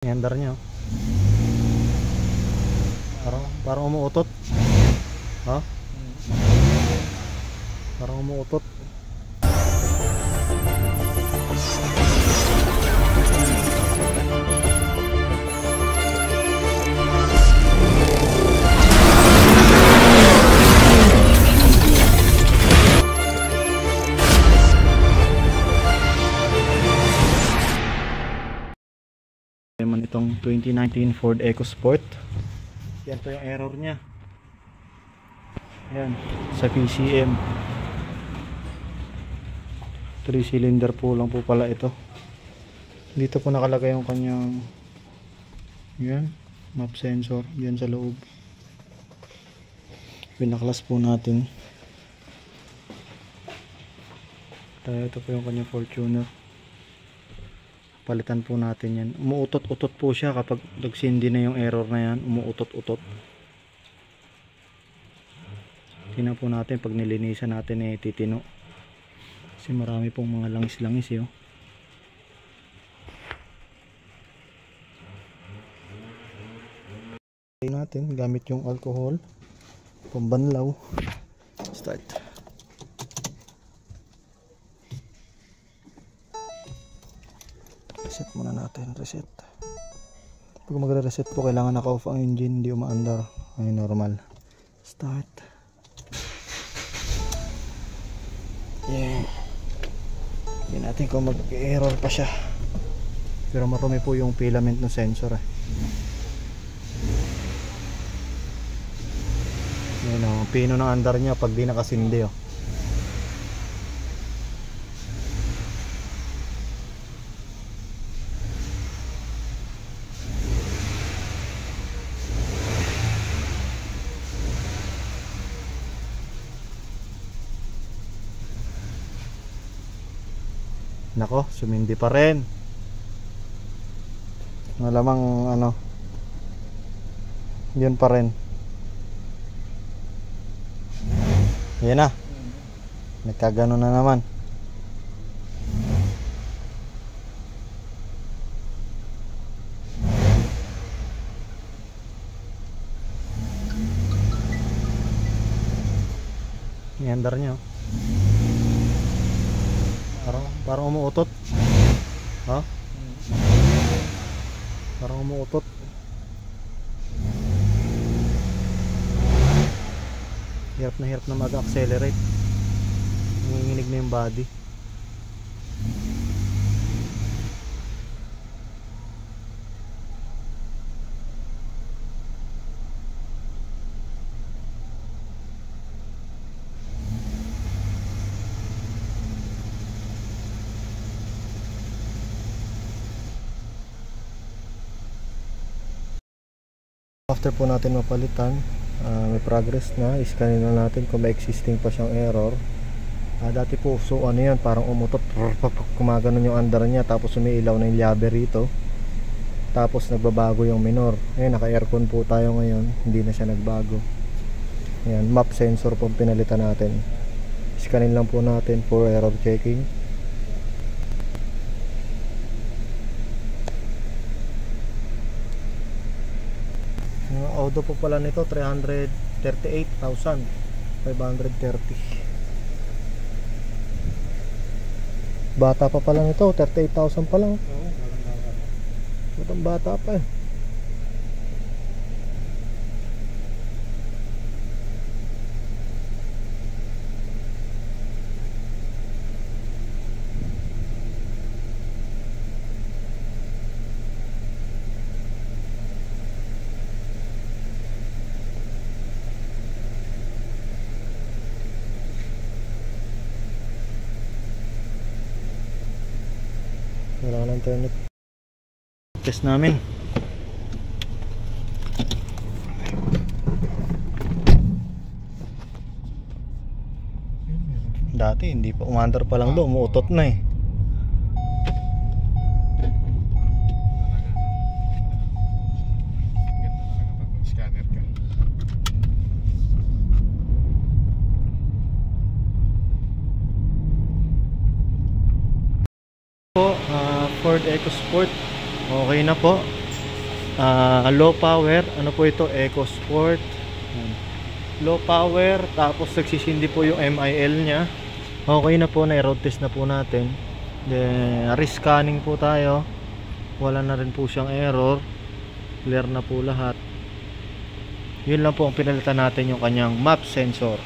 Handar niya. Parang umuutot. Ha? Parang umuutot. Naman itong 2019 Ford EcoSport. Yan po yung error nya. Yan, sa PCM 3 cylinder po lang po pala ito. Dito po nakalagay yung kanyang yan, map sensor yan sa loob. Pinaklas po natin. Ito po yung kanyang Fortuner. Palitan po natin yan. Umuutot-utot po siya kapag nagsindi na yung error na yan. Umuutot-utot. Tingnan po natin pag nilinisan natin titino. Kasi marami pong mga langis-langis yun. Natin gamit yung alcohol pambanlaw. Start. Reset muna natin. Reset. Pag magre-reset po kailangan naka-off ang engine, hindi umaandar. Ay normal. Start. Yeah. Hindi natin kung mag-error pa siya. Pero marumi po yung filament ng sensor Yan o, pino ng andar niya pag di nakasindi o. Nako, sumindi pa rin. Malamang ano, yun pa rin. Yan na. Nagkagano na naman. Iandar niya. Parang umuutot. Ha? Parang umuutot. Hirap na mag-accelerate. Nanginginig na yung body. After po natin mapalitan, may progress na, iscanin na natin kung may existing pa siyang error. Dati po, so ano yan, parang umutot, kumaganon yung andar niya, tapos umiilaw na yung llabe rito, tapos nagbabago yung minor. Ngayon, naka-aircon po tayo ngayon, hindi na siya nagbago. Ayan, map sensor po pinalitan natin. Iscanin lang po natin for error checking. Auto po pala nito 338,530. Bata pa pala nito, 38,000 pa lang. Bata pa eh. Wala na internet. Test namin. Dati hindi pa umandar pa lang doon, umuutot na eh. Scanner ka. Po, Ford EcoSport okay na po. Low power, ano po ito, EcoSport. Yan. Low power, tapos nagsisindi po yung MIL nya. Okay na po, na-road test na po natin. Then rescanning po tayo, wala na rin po siyang error, clear na po lahat. Yun lang po ang pinalitan natin, yung kanyang map sensor.